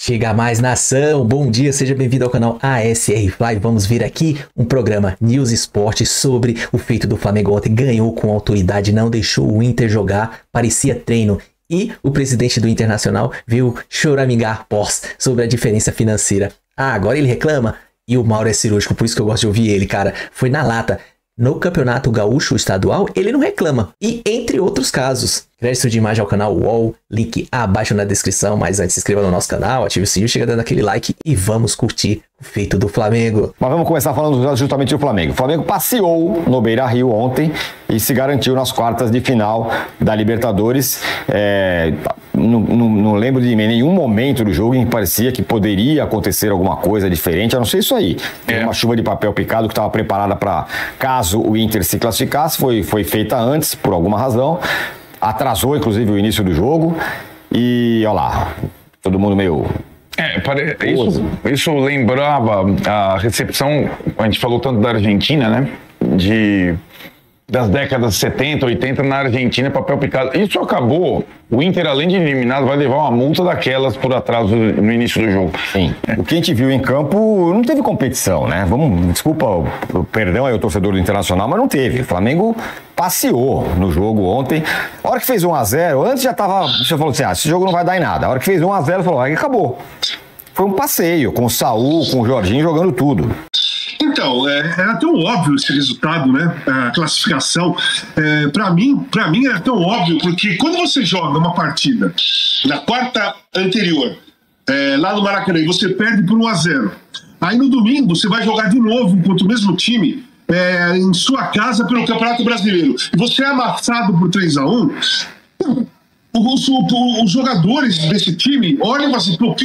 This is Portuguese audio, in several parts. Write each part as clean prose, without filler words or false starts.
Chega mais, nação! Bom dia, seja bem-vindo ao canal ASR Fly. Vamos ver aqui um programa News Sport sobre o feito do Flamengo ontem. Ganhou com autoridade, não deixou o Inter jogar, parecia treino. E o presidente do Internacional veio choramingar pós sobre a diferença financeira. Ah, agora ele reclama? E o Mauro é cirúrgico, por isso que eu gosto de ouvir ele, cara. Foi na lata. No Campeonato Gaúcho Estadual, ele não reclama. E entre outros casos. Crédito de imagem ao canal UOL, link abaixo na descrição. Mas antes, se inscreva no nosso canal, ative o sininho, chega dando aquele like e vamos curtir o feito do Flamengo. Mas vamos começar falando justamente do Flamengo. O Flamengo passeou no Beira-Rio ontem e se garantiu nas quartas de final da Libertadores. Não lembro de nenhum momento do jogo em que parecia que poderia acontecer alguma coisa diferente, a não ser isso aí. Uma chuva de papel picado que estava preparada para caso o Inter se classificasse, foi feita antes, por alguma razão. Atrasou, inclusive, o início do jogo. E, olha lá, todo mundo meio... Isso lembrava a recepção, a gente falou tanto da Argentina, né? Das décadas 70, 80 na Argentina, papel picado. Isso acabou. O Inter, além de eliminado, vai levar uma multa daquelas por atraso no início do jogo. Sim. O que a gente viu em campo não teve competição, né? Desculpa o perdão aí, o torcedor do Internacional, mas não teve. O Flamengo passeou no jogo ontem. A hora que fez 1-0, antes já tava. Você falou assim: esse jogo não vai dar em nada. A hora que fez 1-0, falou: aí acabou. Foi um passeio com o Saúl, com o Jorginho jogando tudo. Então, era tão óbvio esse resultado, né? A classificação. Para mim era tão óbvio, porque quando você joga uma partida na quarta anterior, lá no Maracanã, e você perde por 1-0. Aí no domingo você vai jogar de novo contra o mesmo time em sua casa pelo Campeonato Brasileiro. E você é amassado por 3-1. Os jogadores desse time olham e falam assim: o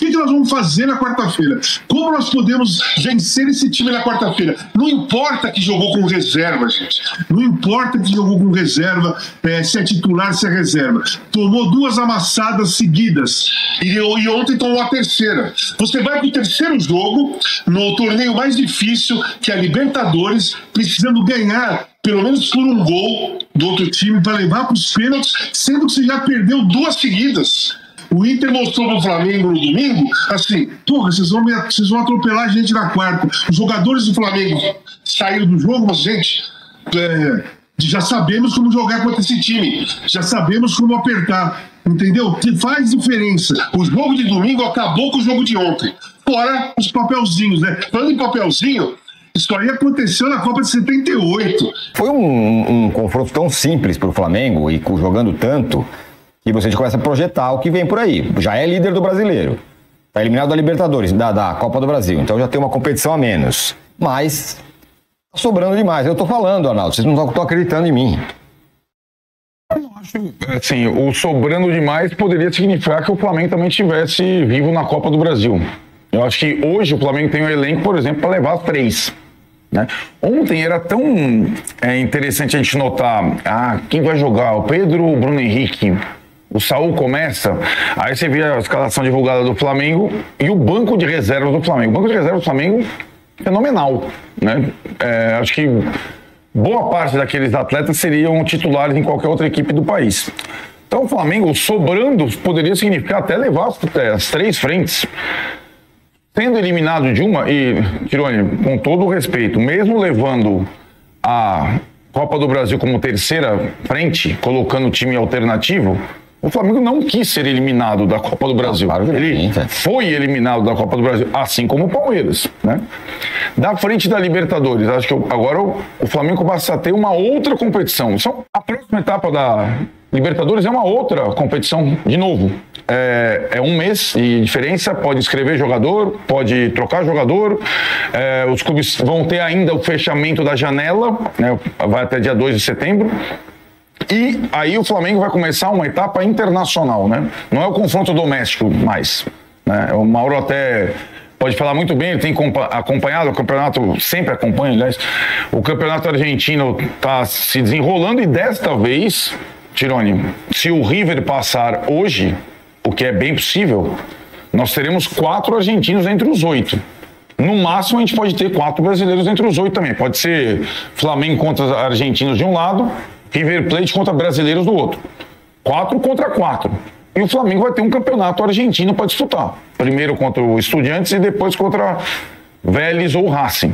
que nós vamos fazer na quarta-feira? Como nós podemos vencer esse time na quarta-feira? Não importa que jogou com reserva, gente. Não importa que jogou com reserva, se é titular, se é reserva. Tomou 2 amassadas seguidas e ontem tomou a terceira. Você vai para o terceiro jogo, no torneio mais difícil, que é a Libertadores, precisando ganhar pelo menos por um gol do outro time para levar para os pênaltis, sendo que você já perdeu 2 seguidas. O Inter mostrou para o Flamengo no domingo, assim, porra, vocês vão atropelar a gente na quarta. Os jogadores do Flamengo saíram do jogo, mas, gente, já sabemos como jogar contra esse time, já sabemos como apertar, entendeu? Faz diferença. O jogo de domingo acabou com o jogo de ontem. Fora os papelzinhos, né? Falando em papelzinho, isso aí aconteceu na Copa de 78. Foi um confronto tão simples para o Flamengo e jogando tanto que você começa a projetar o que vem por aí. Já é líder do Brasileiro. Está eliminado da Libertadores, da Copa do Brasil. Então já tem uma competição a menos. Mas tá sobrando demais. Eu tô falando, Arnaldo. Vocês não estão acreditando em mim. Eu acho, assim, o sobrando demais poderia significar que o Flamengo também estivesse vivo na Copa do Brasil. Eu acho que hoje o Flamengo tem um elenco, por exemplo, para levar 3. Né? Ontem era tão interessante a gente notar quem vai jogar, o Pedro, o Bruno Henrique, o Saúl começa, aí você vê a escalação divulgada do Flamengo e o banco de reservas do Flamengo. O banco de reservas do Flamengo fenomenal, né? Acho que boa parte daqueles atletas seriam titulares em qualquer outra equipe do país. Então o Flamengo sobrando poderia significar até levar as 3 frentes. Sendo eliminado de uma, e, Tironi, com todo o respeito, mesmo levando a Copa do Brasil como terceira frente, colocando o time alternativo, o Flamengo não quis ser eliminado da Copa do Brasil. Ele foi eliminado da Copa do Brasil, assim como o Palmeiras, né? Da frente da Libertadores, acho que agora o Flamengo passa a ter uma outra competição. A próxima etapa da Libertadores é uma outra competição, de novo. É um mês de diferença, pode inscrever jogador, pode trocar jogador, os clubes vão ter ainda o fechamento da janela, né, vai até dia 2 de setembro, e aí o Flamengo vai começar uma etapa internacional, né? Não é o confronto doméstico mais, né? O Mauro até pode falar muito bem, ele tem acompanhado o campeonato, sempre acompanha, aliás, o campeonato argentino está se desenrolando e desta vez, Tironi, se o River passar hoje, o que é bem possível, nós teremos 4 argentinos entre os 8. No máximo, a gente pode ter 4 brasileiros entre os 8 também. Pode ser Flamengo contra argentinos de um lado, River Plate contra brasileiros do outro. 4 contra 4. E o Flamengo vai ter um campeonato argentino para disputar. Primeiro contra o Estudiantes e depois contra Vélez ou Racing.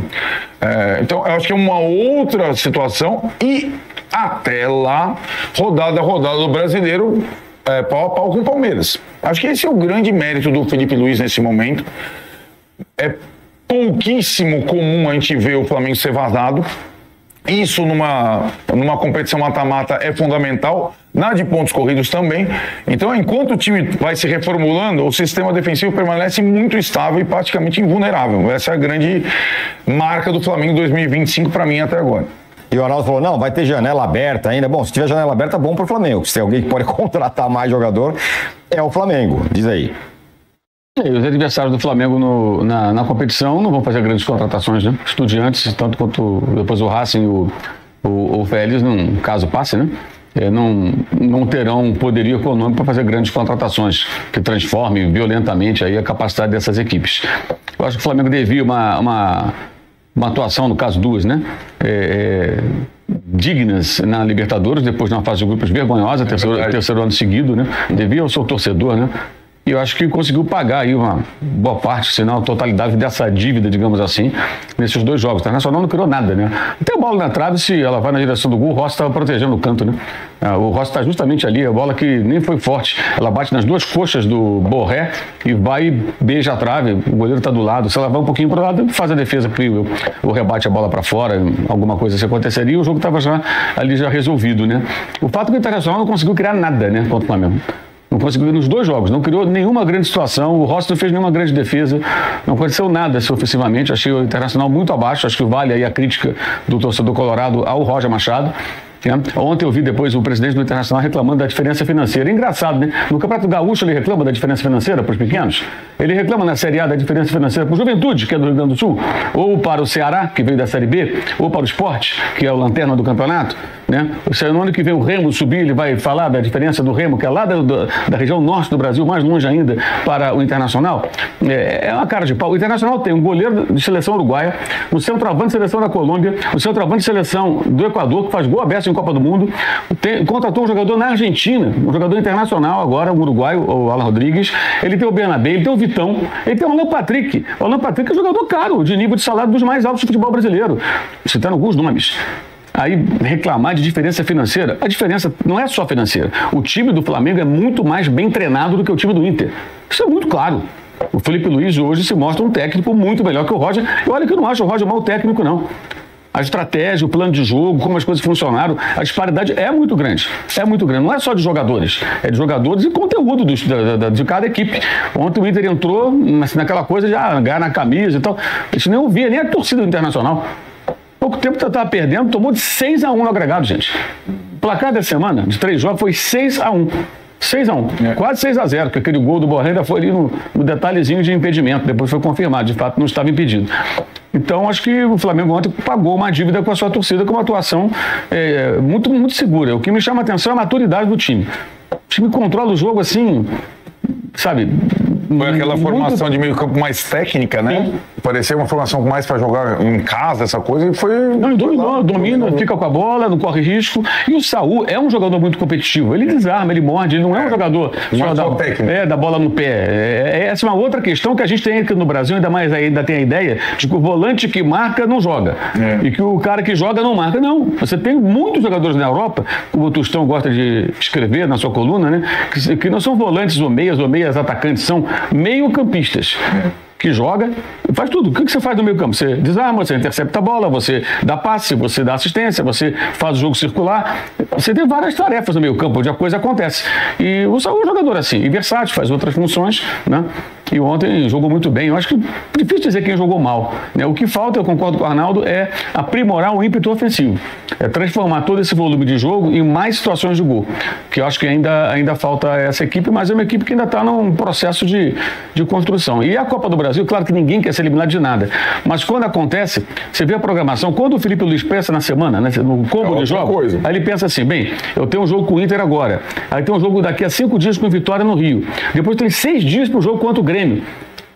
Então, eu acho que é uma outra situação. E até lá, rodada a rodada do Brasileiro, pau a pau com o Palmeiras. Acho que esse é o grande mérito do Felipe Luiz nesse momento. É pouquíssimo comum a gente ver o Flamengo ser vazado. Isso numa competição mata-mata é fundamental, na de pontos corridos também. Então, enquanto o time vai se reformulando, o sistema defensivo permanece muito estável e praticamente invulnerável. Essa é a grande marca do Flamengo 2025 para mim até agora. E o Arnaldo falou, não, vai ter janela aberta ainda. Bom, se tiver janela aberta, bom pro Flamengo. Se tem alguém que pode contratar mais jogador, é o Flamengo. Diz aí. Os adversários do Flamengo na competição não vão fazer grandes contratações, né? Estudiantes, tanto quanto depois o Racing e o Vélez, num caso passe, né? Não terão poderio econômico para fazer grandes contratações que transformem violentamente aí a capacidade dessas equipes. Eu acho que o Flamengo devia uma atuação, no caso duas, né? Dignas na Libertadores, depois na fase de grupos vergonhosa, terceiro ano seguido, né? Devia ao seu torcedor, né? E eu acho que conseguiu pagar aí uma boa parte, se não a totalidade dessa dívida, digamos assim, nesses dois jogos. O Internacional não criou nada, né? Tem a bola na trave, se ela vai na direção do gol, o Rossi estava protegendo o canto, né? O Rossi está justamente ali, a bola que nem foi forte. Ela bate nas duas coxas do Borré e vai e beija a trave, o goleiro está do lado. Se ela vai um pouquinho para o lado, faz a defesa, o rebate a bola para fora, alguma coisa assim aconteceria e o jogo estava já ali já resolvido, né? O fato é que o Internacional não conseguiu criar nada, né, contra o Flamengo. Não conseguiu nos dois jogos, não criou nenhuma grande situação, o Rossi não fez nenhuma grande defesa, não aconteceu nada assim, ofensivamente. Achei o Internacional muito abaixo, acho que vale aí a crítica do torcedor colorado ao Roger Machado. Ontem eu vi depois o presidente do Internacional reclamando da diferença financeira. Engraçado, né? No Campeonato Gaúcho ele reclama da diferença financeira para os pequenos. Ele reclama na Série A da diferença financeira para o Juventude, que é do Rio Grande do Sul, ou para o Ceará, que veio da Série B, ou para o Sport, que é o lanterna do campeonato, né? No ano que vem o Remo subir, ele vai falar da diferença do Remo, que é lá da região norte do Brasil, mais longe ainda, para o Internacional. É uma cara de pau. O Internacional tem um goleiro de seleção uruguaia, um centroavante de seleção da Colômbia, um centroavante de seleção do Equador, que faz gol aberto em Copa do Mundo, contratou um jogador na Argentina, um jogador internacional agora, um uruguaio, o Alan Rodrigues. Ele tem o Bernabé, ele tem o Vitão, ele tem o Alan Patrick. O Alan Patrick é um jogador caro, de nível de salário dos mais altos do futebol brasileiro, citando alguns nomes. Aí reclamar de diferença financeira, a diferença não é só financeira. O time do Flamengo é muito mais bem treinado do que o time do Inter. Isso é muito claro. O Felipe Luiz hoje se mostra um técnico muito melhor que o Roger. E olha que eu não acho o Roger mau técnico, não. A estratégia, o plano de jogo, como as coisas funcionaram, a disparidade é muito grande. É muito grande. Não é só de jogadores. É de jogadores e conteúdo de cada equipe. Ontem o Inter entrou naquela coisa de ganhar na camisa e tal. A gente nem ouvia nem a torcida do Internacional. Pouco tempo estava perdendo, tomou de 6-1 no agregado, gente. O placar da semana, de 3 jogos, foi 6-1. 6-1, quase 6-0, porque aquele gol do Borré ainda foi ali no detalhezinho de impedimento, depois foi confirmado, de fato não estava impedido. Então acho que o Flamengo ontem pagou uma dívida com a sua torcida, com uma atuação muito, muito segura. O que me chama a atenção é a maturidade do time. O time controla o jogo assim, sabe? Foi aquela formação de meio campo mais técnica, né? Sim. Parecia uma formação mais para jogar em casa, essa coisa, e foi... Não, domina, fica com a bola, não corre risco. E o Saúl é um jogador muito competitivo. Ele desarma, ele morde, ele não é um jogador da bola no pé. Essa é uma outra questão que a gente tem aqui no Brasil, ainda tem a ideia de que o volante que marca não joga. E que o cara que joga não marca. Não, você tem muitos jogadores na Europa, como o Tostão gosta de escrever na sua coluna, né? Que não são volantes ou meias atacantes, são meio-campistas. Que joga e faz tudo. O que você faz no meio campo? Você desarma, você intercepta a bola, você dá passe, você dá assistência, você faz o jogo circular. Você tem várias tarefas no meio campo, onde a coisa acontece. E o Saúl é um jogador assim, e versátil, faz outras funções, né? E ontem jogou muito bem. Eu acho que é difícil dizer quem jogou mal, né? O que falta, eu concordo com o Arnaldo, é aprimorar o ímpeto ofensivo. É transformar todo esse volume de jogo em mais situações de gol. Que eu acho que ainda falta essa equipe, mas é uma equipe que ainda está num processo de construção. E a Copa do Brasil, claro que ninguém quer ser eliminado de nada. Mas quando acontece, você vê a programação, quando o Felipe Luiz pensa na semana, né, no combo de jogos, aí ele pensa assim, bem, eu tenho um jogo com o Inter agora, aí tem um jogo daqui a 5 dias com Vitória no Rio, depois tem 6 dias para o jogo contra o Grêmio.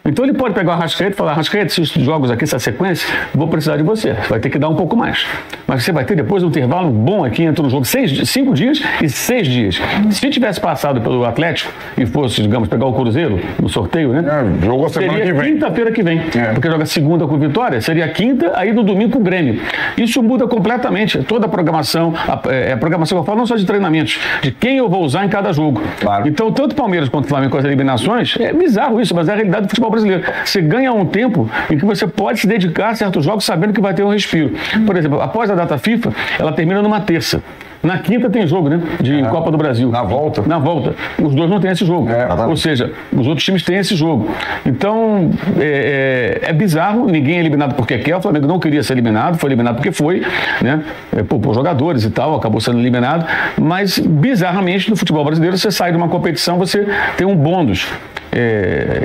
Então ele pode pegar o Arrascaeta e falar: Arrascaeta, esses jogos aqui, essa sequência, vou precisar de você. Você vai ter que dar um pouco mais. Mas você vai ter depois um intervalo bom aqui entre o jogo, 5 dias e 6 dias. Se tivesse passado pelo Atlético e fosse, digamos, pegar o Cruzeiro no sorteio, né? Jogou semana que vem. Quinta-feira que vem. Porque joga segunda com Vitória, seria quinta, aí no domingo com o Grêmio. Isso muda completamente toda a programação, a programação que eu falo não só de treinamentos, de quem eu vou usar em cada jogo. Claro. Então, tanto Palmeiras quanto Flamengo com as eliminações, é bizarro isso, mas é a realidade do futebol brasileiro. Você ganha um tempo em que você pode se dedicar a certos jogos sabendo que vai ter um respiro. Por exemplo, após a data FIFA, ela termina numa terça. Na quinta tem jogo, né? De Copa do Brasil. Na volta. Na volta. Os dois não têm esse jogo. Ou seja, os outros times têm esse jogo. Então, é bizarro. Ninguém é eliminado porque quer. O Flamengo não queria ser eliminado. Foi eliminado porque foi, né? Por jogadores e tal. Acabou sendo eliminado. Mas, bizarramente, no futebol brasileiro, você sai de uma competição, você tem um bônus.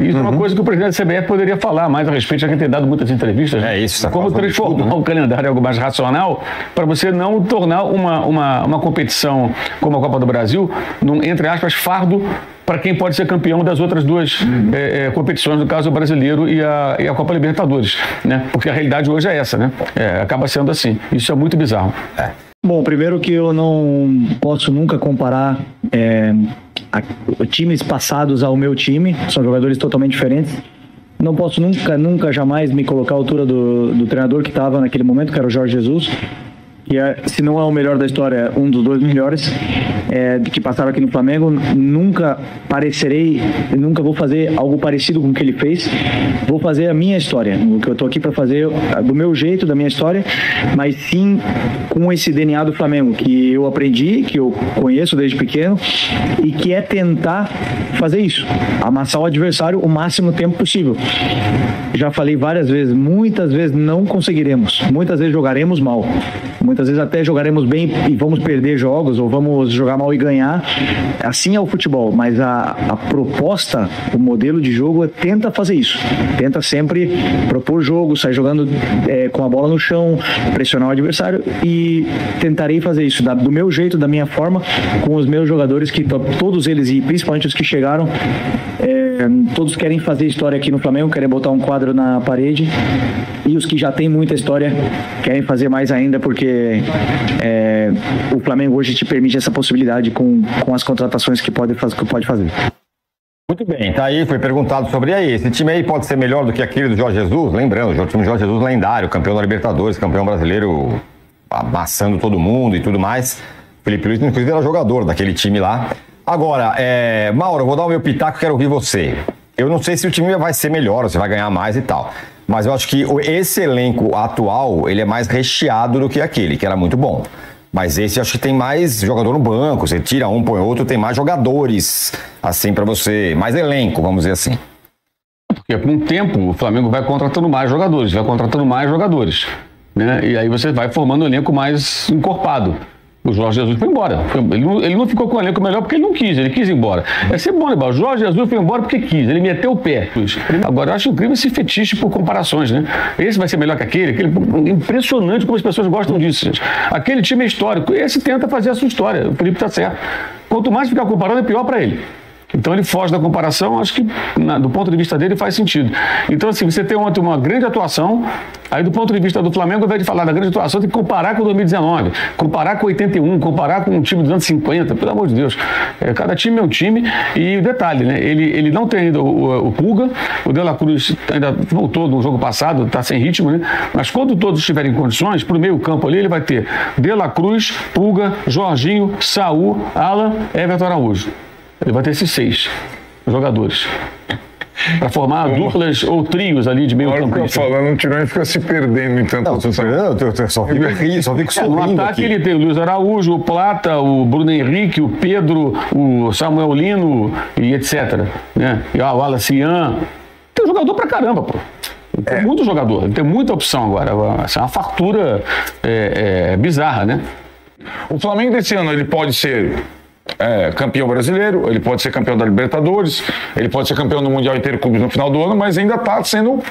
Isso é uma coisa que o presidente da CBF poderia falar mais a respeito, já que tem dado muitas entrevistas. Como transformar o calendário em algo mais racional para você não tornar uma competição como a Copa do Brasil, entre aspas, fardo para quem pode ser campeão das outras duas competições, no caso o brasileiro e a Copa Libertadores, né? Porque a realidade hoje é essa, né? Acaba sendo assim. Isso é muito bizarro. Bom, primeiro que eu não posso nunca comparar times passados ao meu time, são jogadores totalmente diferentes. Não posso nunca, jamais me colocar à altura do treinador que estava naquele momento, que era o Jorge Jesus, que se não é o melhor da história, um dos 2 melhores que passaram aqui no Flamengo. Nunca nunca vou fazer algo parecido com o que ele fez. Vou fazer a minha história, o que eu tô aqui para fazer do meu jeito, da minha história, mas sim com esse DNA do Flamengo, que eu aprendi, que eu conheço desde pequeno, e que é tentar fazer isso, amassar o adversário o máximo tempo possível. Já falei várias vezes, muitas vezes não conseguiremos, muitas vezes jogaremos mal, muitas vezes até jogaremos bem e vamos perder jogos, ou vamos jogar mal e ganhar. Assim é o futebol, mas a proposta, o modelo de jogo tenta fazer isso, tenta sempre propor jogo, sair jogando com a bola no chão, pressionar o adversário, e tentarei fazer isso do meu jeito, da minha forma, com os meus jogadores, que todos eles, e principalmente os que chegaram, todos querem fazer história aqui no Flamengo, querem botar um quadro na parede, e os que já têm muita história querem fazer mais ainda, porque o Flamengo hoje te permite essa possibilidade com as contratações que pode fazer. Muito bem, tá aí, foi perguntado sobre aí. Esse time aí pode ser melhor do que aquele do Jorge Jesus? Lembrando, o time do Jorge Jesus lendário, campeão da Libertadores, campeão brasileiro, amassando todo mundo e tudo mais. Felipe Luiz, inclusive, era jogador daquele time lá. Agora, Mauro, eu vou dar o meu pitaco, quero ouvir você. Eu não sei se o time vai ser melhor, se vai ganhar mais e tal. Mas eu acho que esse elenco atual, ele é mais recheado do que aquele, que era muito bom. Mas esse, acho que tem mais jogador no banco. Você tira um, põe outro, tem mais jogadores, assim, pra você. Mais elenco, vamos dizer assim. Porque com o tempo, o Flamengo vai contratando mais jogadores, né? E aí você vai formando um elenco mais encorpado. O Jorge Jesus foi embora. Ele não ficou com o elenco melhor porque ele não quis, ele quis ir embora. É sempre bom lembrar, o Jorge Jesus foi embora porque quis, ele meteu o pé. Agora, eu acho incrível esse fetiche por comparações, né? Esse vai ser melhor que aquele. Impressionante como as pessoas gostam disso, gente. Aquele time é histórico, esse tenta fazer a sua história. O Felipe está certo. Quanto mais ficar comparando, é pior para ele. Então ele foge da comparação, acho que do ponto de vista dele faz sentido. Então assim, você tem ontem uma grande atuação, aí do ponto de vista do Flamengo, ao invés de falar da grande atuação, tem que comparar com 2019, comparar com 81, comparar com um time dos anos 50, pelo amor de Deus. Cada time é um time, e o detalhe, né? Ele não tem ainda o Pulga, o De La Cruz ainda voltou no jogo passado, está sem ritmo, né? Mas quando todos estiverem em condições, pro meio campo ali, ele vai ter De La Cruz, Pulga, Jorginho, Saúl, Alan, Everton Araújo. Ele vai ter esses 6 jogadores para formar duplas ou trios ali de meio campo. Falando, o Tironi fica se perdendo em tanto. Não, só fico sorrindo. No ataque ele tem o Luiz Araújo, o Plata, o Bruno Henrique, o Pedro, o Samuel Lino e etc. Né? E o Alacian. Tem jogador pra caramba, pô. Tem muito jogador, tem muita opção agora. Essa é uma fartura bizarra, né? O Flamengo desse ano, ele pode ser campeão brasileiro, ele pode ser campeão da Libertadores, ele pode ser campeão do Mundial Interclubes no final do ano, mas ainda está sendo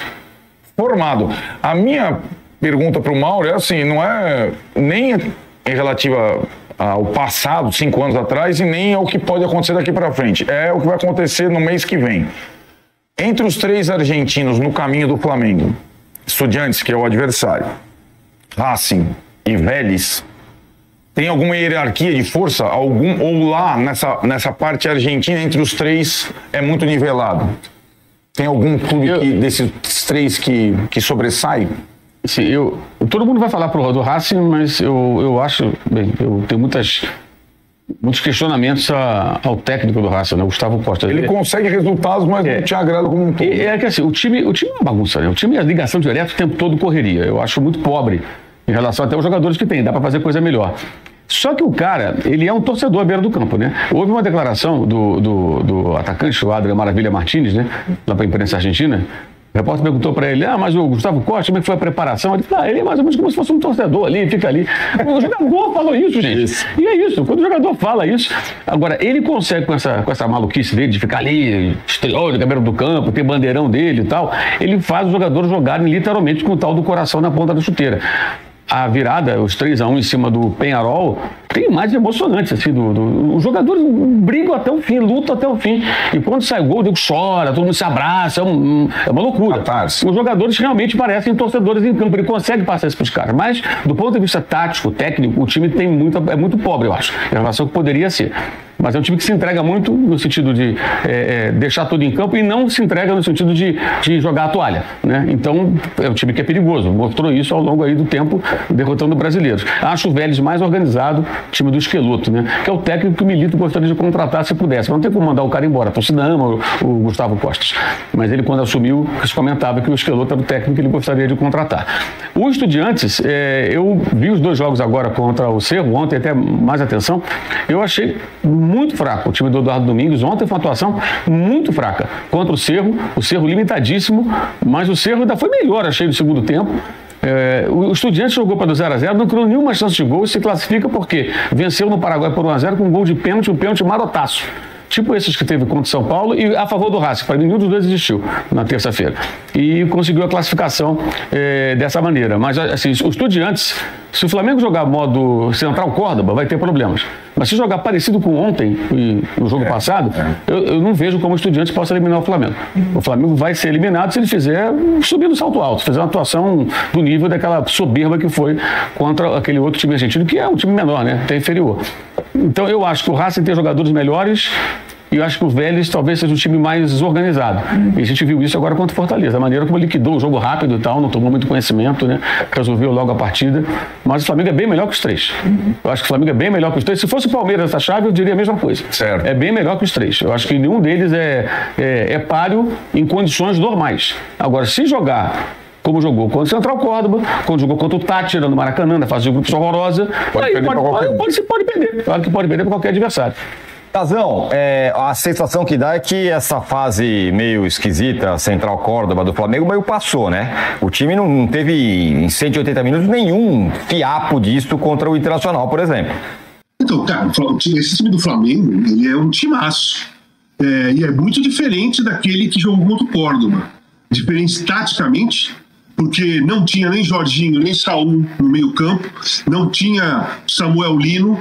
formado. A minha pergunta para o Mauro é assim, não é nem em relativa ao passado, 5 anos atrás, e nem ao que pode acontecer daqui para frente. É o que vai acontecer no mês que vem. Entre os 3 argentinos no caminho do Flamengo, Estudiantes, que é o adversário, Racing e Vélez, tem alguma hierarquia de força? Ou lá, nessa parte argentina, entre os 3, é muito nivelado? Tem algum clube desses 3 que sobressai? Sim, todo mundo vai falar do Racing, mas eu acho... Bem, eu tenho muitos questionamentos ao técnico do Racing, né? Gustavo Costa. Ele consegue resultados, mas não te agrada como um todo. É que assim, o time é uma bagunça, né? O time é ligação direta o tempo todo correria. Eu acho muito pobre em relação até aos jogadores que tem. Dá para fazer coisa melhor. Só que o cara, ele é um torcedor à beira do campo, né? Houve uma declaração do atacante, o Adrian Maravilha Martínez, né? Lá para a imprensa argentina. O repórter perguntou para ele, mas o Gustavo Costa, como é que foi a preparação? Ele falou, ele é mais ou menos como se fosse um torcedor ali, fica ali. O jogador falou isso, gente. E é isso, quando o jogador fala isso... Agora, ele consegue, com essa maluquice dele, de ficar ali, estreando, cabelo do campo, ter bandeirão dele e tal, ele faz os jogadores jogarem literalmente com o tal do coração na ponta da chuteira. A virada, os 3-1 em cima do Peñarol, tem mais emocionante, assim, os jogadores brigam até o fim, lutam até o fim, e quando sai o gol, o nego chora, todo mundo se abraça, é uma loucura. Os jogadores realmente parecem torcedores em campo, ele consegue passar isso para os caras, mas do ponto de vista tático, técnico, o time é muito pobre, eu acho, em relação ao que poderia ser. Mas é um time que se entrega muito no sentido de deixar tudo em campo e não se entrega no sentido de jogar a toalha, né? Então, é um time que é perigoso. Mostrou isso ao longo aí do tempo, derrotando brasileiros. Acho o Vélez mais organizado, time do Esqueloto, né? Que é o técnico que o Milito gostaria de contratar se pudesse. Mas não tem como mandar o cara embora. A torcida ama o Gustavo Costa. Mas ele, quando assumiu, se comentava que o Esqueloto era o técnico que ele gostaria de contratar. O Estudiantes, eu vi os 2 jogos agora contra o Cerro, ontem até mais atenção, eu achei muito fraco o time do Eduardo Domingos. Ontem foi uma atuação muito fraca contra o Cerro limitadíssimo, mas o Cerro ainda foi melhor, achei, no segundo tempo. O Estudiantes jogou para do 0-0, não criou nenhuma chance de gol e se classifica porque venceu no Paraguai por 1-0 com um gol de pênalti, um pênalti marotaço. Tipo esses que teve contra o São Paulo e a favor do Racing. Para mim, nenhum dos 2 existiu na terça-feira. E conseguiu a classificação dessa maneira. Mas, assim, os Estudiantes, se o Flamengo jogar modo Central Córdoba, vai ter problemas. Mas se jogar parecido com ontem e no jogo passado, eu não vejo como o Estudiantes possa eliminar o Flamengo. O Flamengo vai ser eliminado se ele fizer subir no salto alto, fizer uma atuação do nível daquela soberba que foi contra aquele outro time argentino, que é um time menor, né? Até inferior. Então eu acho que o Racing tem jogadores melhores e eu acho que o Vélez talvez seja um time mais organizado. E a gente viu isso agora contra o Fortaleza. A maneira como liquidou o jogo rápido e tal, não tomou muito conhecimento, né? Resolveu logo a partida. Mas o Flamengo é bem melhor que os 3. Eu acho que o Flamengo é bem melhor que os 3. Se fosse o Palmeiras nessa chave, eu diria a mesma coisa. Certo. É bem melhor que os 3. Eu acho que nenhum deles é páreo em condições normais. Agora, se jogar como jogou contra o Central Córdoba, quando jogou contra o Tátira no Maracanã, na fase de grupos horrorosa, pode perder. Claro que pode perder para qualquer adversário. Tazão, a sensação que dá é que essa fase meio esquisita, Central Córdoba do Flamengo, meio passou, né? O time não teve, em 180 minutos, nenhum fiapo disso contra o Internacional, por exemplo. Então, cara, esse time do Flamengo, ele é um timaço. E é muito diferente daquele que jogou contra o Córdoba. Diferente taticamente, porque não tinha nem Jorginho, nem Saúl no meio campo, não tinha Samuel Lino,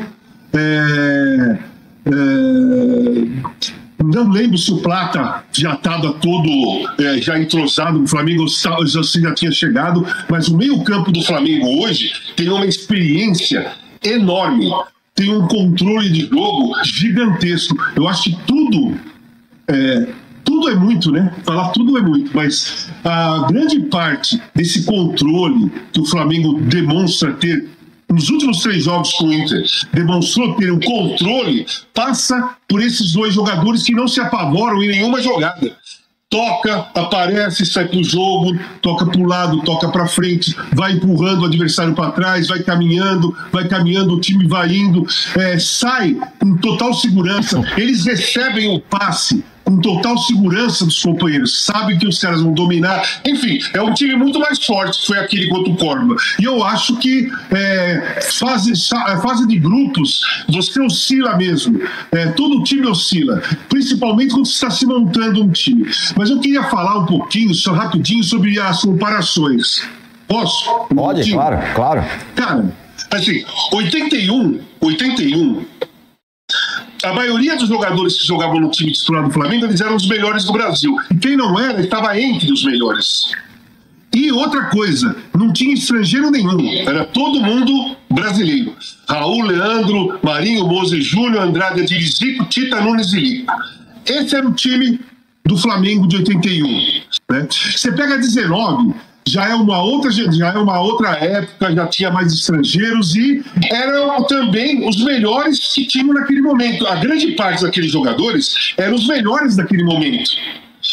não lembro se o Plata já estava todo já entrosado no Flamengo ou se já tinha chegado, mas o meio campo do Flamengo hoje tem uma experiência enorme, tem um controle de jogo gigantesco. Eu acho que tudo é muito, né? Falar tudo é muito, mas a grande parte desse controle que o Flamengo demonstra ter nos últimos 3 jogos com o Inter, demonstrou ter um controle, passa por esses 2 jogadores que não se apavoram em nenhuma jogada. Toca, aparece, sai pro jogo, toca pro lado, toca pra frente, vai empurrando o adversário para trás, vai caminhando, o time vai indo, sai com total segurança. Eles recebem o passe com total segurança dos companheiros, sabem que os caras vão dominar. Enfim, é um time muito mais forte que foi aquele contra o Córdoba. E eu acho que fase de grupos, você oscila mesmo. Todo time oscila, principalmente quando você está se montando um time. Mas eu queria falar um pouquinho, só rapidinho, sobre as comparações. Posso? Pode, claro. Cara, assim, 81, A maioria dos jogadores que jogavam no time titular do Flamengo, eles eram os melhores do Brasil. E quem não era, estava entre os melhores. E outra coisa, não tinha estrangeiro nenhum, era todo mundo brasileiro. Raul, Leandro, Marinho, Mose Júnior, Andrade, Adílio, Zico, Tita, Nunes e Lico. Esse era o time do Flamengo de 81. Né? Você pega 19, já é uma outra época, já tinha mais estrangeiros e eram também os melhores que tinham naquele momento. A grande parte daqueles jogadores eram os melhores daquele momento.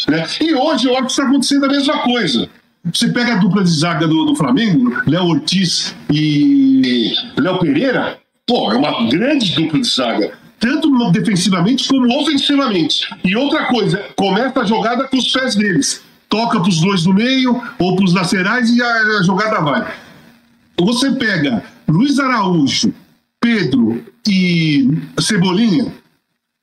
Né? E hoje eu acho que está acontecendo a mesma coisa. Você pega a dupla de zaga do Flamengo, Léo Ortiz e Léo Pereira, pô, é uma grande dupla de zaga, tanto defensivamente como ofensivamente. E outra coisa, começa a jogada com os pés deles. Toca para os dois do meio ou para os laterais e a jogada vai. Você pega Luiz Araújo, Pedro e Cebolinha,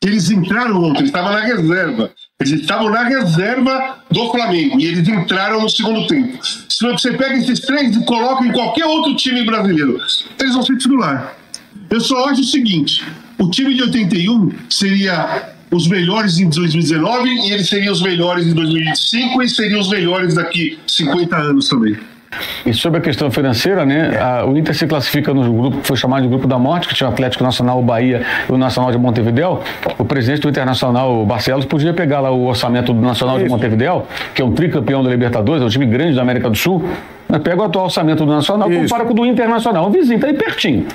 eles entraram ontem, eles estavam na reserva. Eles estavam na reserva do Flamengo e eles entraram no segundo tempo. Se você pega esses três e coloca em qualquer outro time brasileiro, eles vão ser titular. Eu só acho o seguinte, o time de 81 seria os melhores em 2019 e eles seriam os melhores em 2025 e seriam os melhores daqui 50 anos também. E sobre a questão financeira, né? O Inter se classifica no grupo que foi chamado de Grupo da Morte, que tinha o Atlético Nacional, o Bahia e o Nacional de Montevidéu. O presidente do Internacional, o Barcelos, podia pegar lá o orçamento do Nacional de Montevidéu, que é um tricampeão da Libertadores, é um time grande da América do Sul, mas pega o atual orçamento do Nacional e compara com o do Internacional, um vizinho, tá aí pertinho.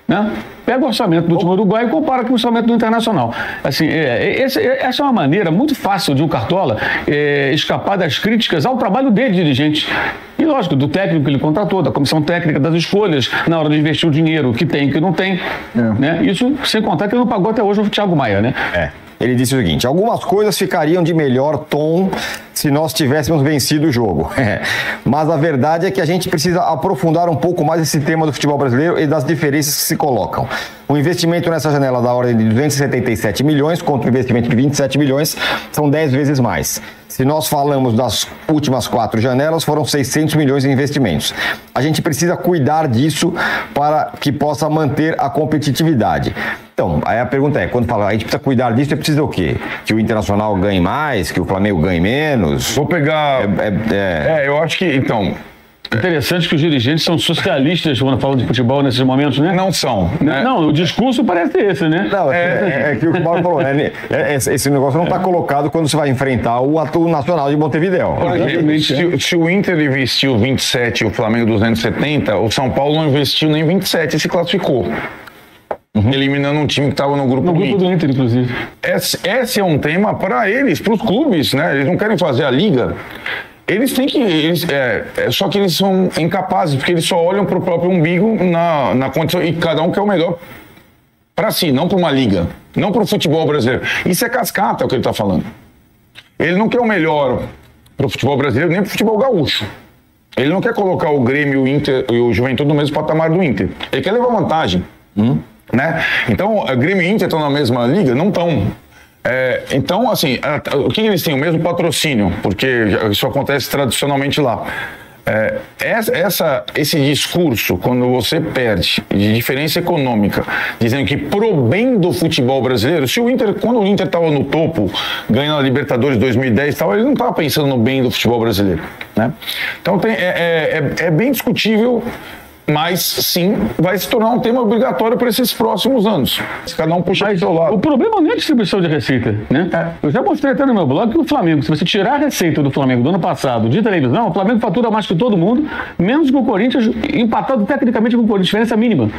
Né? Pega o orçamento do time uruguaio e compara com o orçamento do Internacional. Assim, essa é uma maneira muito fácil de um Cartola escapar das críticas ao trabalho dele, dirigente. E, lógico, do técnico que ele contratou, da comissão técnica, das escolhas na hora de investir o dinheiro, que tem e que não tem. Né? Isso sem contar que ele não pagou até hoje o Thiago Maia, né? Ele disse o seguinte: algumas coisas ficariam de melhor tom se nós tivéssemos vencido o jogo. Mas a verdade é que a gente precisa aprofundar um pouco mais esse tema do futebol brasileiro e das diferenças que se colocam. O investimento nessa janela da ordem de 277 milhões contra o investimento de 27 milhões são 10 vezes mais. Se nós falamos das últimas 4 janelas, foram 600 milhões em investimentos. A gente precisa cuidar disso para que possa manter a competitividade. Então, aí a pergunta é, quando fala a gente precisa cuidar disso, precisa o quê? Que o Internacional ganhe mais, que o Flamengo ganhe menos? Vou pegar... eu acho que, então... Interessante que os dirigentes são socialistas quando falam de futebol nesses momentos, né? Não são. Né? Não, o discurso parece esse, né? Não, é que o Mauro falou, esse negócio não está colocado quando você vai enfrentar o Nacional de Montevidéu. Se o Inter investiu 27 e o Flamengo 270, o São Paulo não investiu nem 27 e se classificou. Eliminando um time que estava no grupo do Inter, inclusive. Esse é um tema para eles, para os clubes, né? Eles não querem fazer a liga. Eles têm que... só que eles são incapazes, porque eles só olham para o próprio umbigo na condição... E cada um quer o melhor para si, não para uma liga. Não para o futebol brasileiro. Isso é cascata, é o que ele está falando. Ele não quer o melhor para o futebol brasileiro, nem para o futebol gaúcho. Ele não quer colocar o Grêmio, o Inter e o Juventude no mesmo patamar do Inter. Ele quer levar vantagem. Né? Então, o Grêmio e o Inter estão na mesma liga? Não estão. Então, assim, o que eles têm? O mesmo patrocínio, porque isso acontece tradicionalmente lá. Esse discurso, quando você perde de diferença econômica, dizendo que pro bem do futebol brasileiro, quando o Inter estava no topo, ganhando a Libertadores 2010 e tal, ele não estava pensando no bem do futebol brasileiro. Né? Então, é bem discutível. Mas, sim, vai se tornar um tema obrigatório para esses próximos anos. Cada um puxa para o seu lado. O problema não é a distribuição de receita, né? Eu já mostrei até no meu blog que o Flamengo, se você tirar a receita do Flamengo do ano passado de televisão, o Flamengo fatura mais que todo mundo, menos que o Corinthians, empatado tecnicamente com o Corinthians, diferença mínima.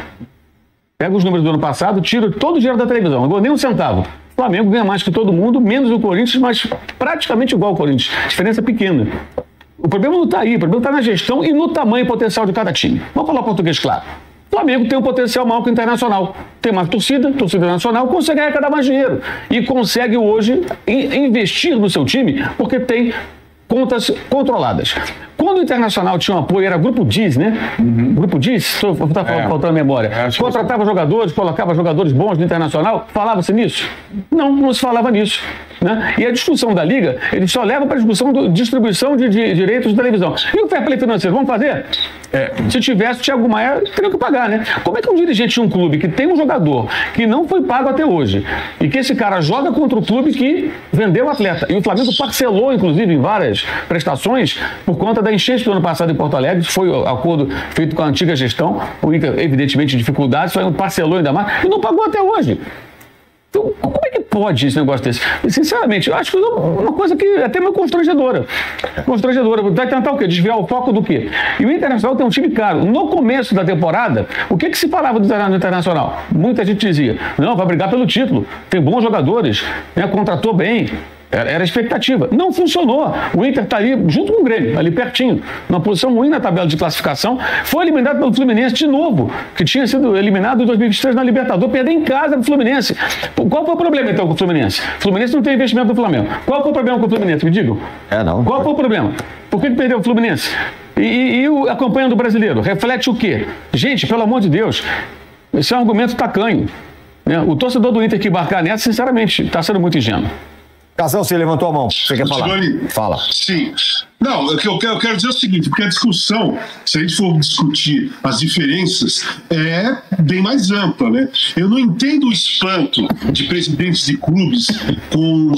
Pega os números do ano passado, tira todo o dinheiro da televisão, não nem um centavo. O Flamengo ganha mais que todo mundo, menos o Corinthians, mas praticamente igual ao Corinthians. Diferença pequena. O problema não está aí, o problema está na gestão e no tamanho potencial de cada time. Vamos falar português claro. O Flamengo tem um potencial maior que o Internacional. Tem mais torcida nacional, consegue arrecadar mais dinheiro. E consegue hoje investir no seu time porque tem contas controladas. Quando o Internacional tinha um apoio, era Grupo DIS, né? Grupo DIS, está faltando a memória. Contratava jogadores, colocava jogadores bons no Internacional, falava-se nisso? Não se falava nisso. Né? E a discussão da Liga, ele só leva para a discussão de distribuição de direitos de televisão. E o fair play financeiro, vamos fazer? Se tivesse, o Thiago Maia teria que pagar, né? Como é que um dirigente de um clube que tem um jogador que não foi pago até hoje e que esse cara joga contra o clube que vendeu o atleta, e o Flamengo parcelou, inclusive, em várias prestações por conta da enchente do ano passado em Porto Alegre, foi o acordo feito com a antiga gestão, o Inter, evidentemente, dificuldades, parcelou ainda mais e não pagou até hoje. Então, como é que pode esse negócio desse? Sinceramente, eu acho que é uma coisa que é até meio constrangedora. Vai tentar o quê? Desviar o foco do quê? E o Internacional tem um time caro. No começo da temporada, o que se falava do Internacional? Muita gente dizia, não, vai brigar pelo título, tem bons jogadores, né, contratou bem. Era a expectativa. Não funcionou. O Inter está ali junto com o Grêmio, ali pertinho, numa posição ruim na tabela de classificação. Foi eliminado pelo Fluminense de novo, que tinha sido eliminado em 2023 na Libertadores, perdeu em casa do Fluminense. Qual foi o problema, então, com o Fluminense? O Fluminense não tem investimento do Flamengo. Qual foi o problema com o Fluminense? Me digam. Não. Qual foi o problema? Por que perdeu o Fluminense? E a campanha do brasileiro? Reflete o quê? Gente, pelo amor de Deus, esse é um argumento tacanho. Né? O torcedor do Inter que embarcar nessa, sinceramente, está sendo muito ingênuo. Casão, você levantou a mão. Você quer falar? Fala. Sim. Não, o que eu quero dizer é o seguinte, porque a discussão, se a gente for discutir as diferenças, é bem mais ampla, né? Eu não entendo o espanto de presidentes de clubes com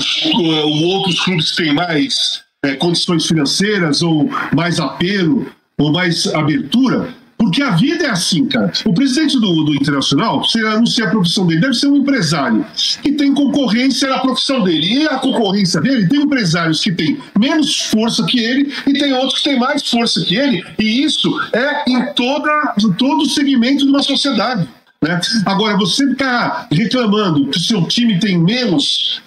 outros clubes que têm mais condições financeiras, ou mais apelo, ou mais abertura. Porque a vida é assim, cara. O presidente do Internacional, se anunciar a profissão dele, deve ser um empresário que tem concorrência na profissão dele. E a concorrência dele tem empresários que têm menos força que ele e tem outros que têm mais força que ele. E isso é em todo o segmento de uma sociedade. Né? Agora, você ficar reclamando que o seu time tem menos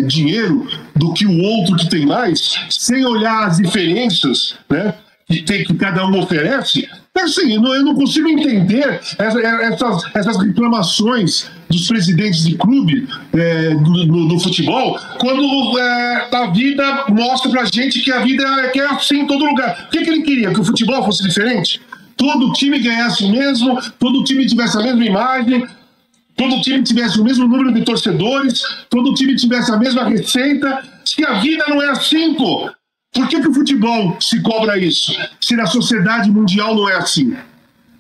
dinheiro do que o outro que tem mais, sem olhar as diferenças, né, que cada um oferece... Assim, eu não consigo entender essas reclamações dos presidentes de clube no futebol, quando a vida mostra pra gente que a vida é assim em todo lugar. O que ele queria? Que o futebol fosse diferente? Todo time ganhasse o mesmo, todo time tivesse a mesma imagem, todo time tivesse o mesmo número de torcedores, todo time tivesse a mesma receita. Se a vida não é assim, pô! Por que o futebol se cobra isso? Se na sociedade mundial não é assim?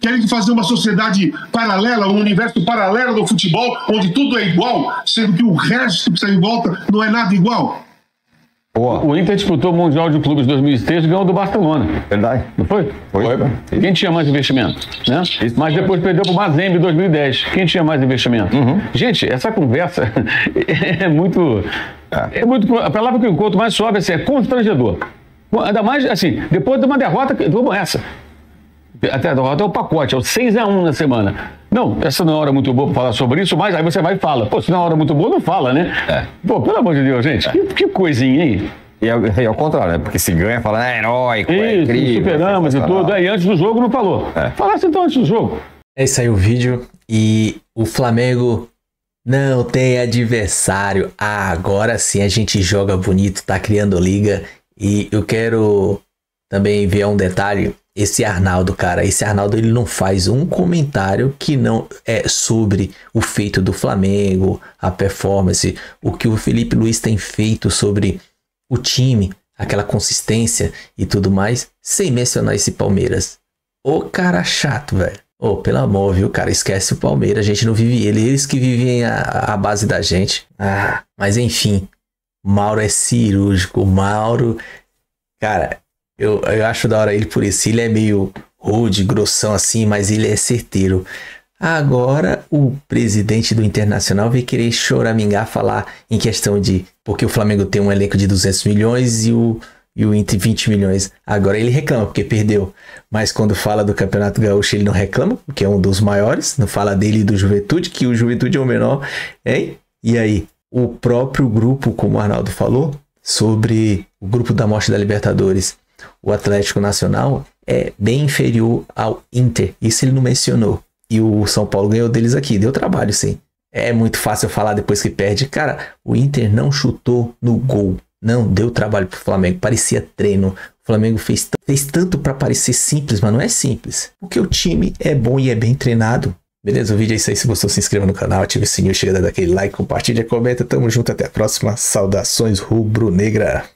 Querem fazer uma sociedade paralela, um universo paralelo do futebol, onde tudo é igual, sendo que o resto que está em volta não é nada igual? Boa. O Inter disputou o Mundial de Clubes 2003 e ganhou do Barcelona. Verdade. Não foi? Foi. Quem tinha mais investimento? Né? Mas depois perdeu para o Mazembe em 2010. Quem tinha mais investimento? Gente, essa conversa é muito... A palavra que eu encontro mais suave é constrangedor. Ainda mais, assim, depois de uma derrota como essa. Até a derrota é o pacote, é o 6-1 na semana. Não, essa não é hora muito boa para falar sobre isso, mas aí você vai e fala. Pô, se não é hora muito boa, não fala, né? Pô, pelo amor de Deus, gente, que coisinha, hein? E é ao contrário, né? Porque se ganha, fala, é heróico, é incrível. Superamos e tudo. Aí antes do jogo não falou. Falasse então antes do jogo. É isso aí o vídeo. E o Flamengo não tem adversário. Agora sim a gente joga bonito, tá criando liga. E eu quero também ver um detalhe. Esse Arnaldo, cara, ele não faz um comentário que não é sobre o feito do Flamengo, a performance, o que o Felipe Luiz tem feito sobre o time, aquela consistência e tudo mais, sem mencionar esse Palmeiras. Ô cara chato, velho. Ô, pelo amor, viu, cara, esquece o Palmeiras, a gente não vive eles que vivem a base da gente. Mas enfim, Mauro é cirúrgico, Mauro, cara... Eu acho da hora ele por isso. Ele é meio rude, grossão assim, mas ele é certeiro. Agora o presidente do Internacional veio querer choramingar, falar em questão de... Porque o Flamengo tem um elenco de 200 milhões e o Inter 20 milhões. Agora ele reclama porque perdeu. Mas quando fala do Campeonato Gaúcho ele não reclama, porque é um dos maiores. Não fala dele e do Juventude, que o Juventude é o menor. Hein? E aí? O próprio grupo, como o Arnaldo falou, sobre o grupo da morte da Libertadores... O Atlético Nacional é bem inferior ao Inter. Isso ele não mencionou. E o São Paulo ganhou deles aqui. Deu trabalho, sim. É muito fácil falar depois que perde. Cara, o Inter não chutou no gol. Não deu trabalho pro Flamengo, parecia treino. O Flamengo fez tanto para parecer simples, mas não é simples. Porque o time é bom e é bem treinado. Beleza? O vídeo é isso aí. Se gostou, se inscreva no canal, ative o sininho, chega a dar aquele like, compartilha, comenta. Tamo junto, até a próxima. Saudações rubro-negra.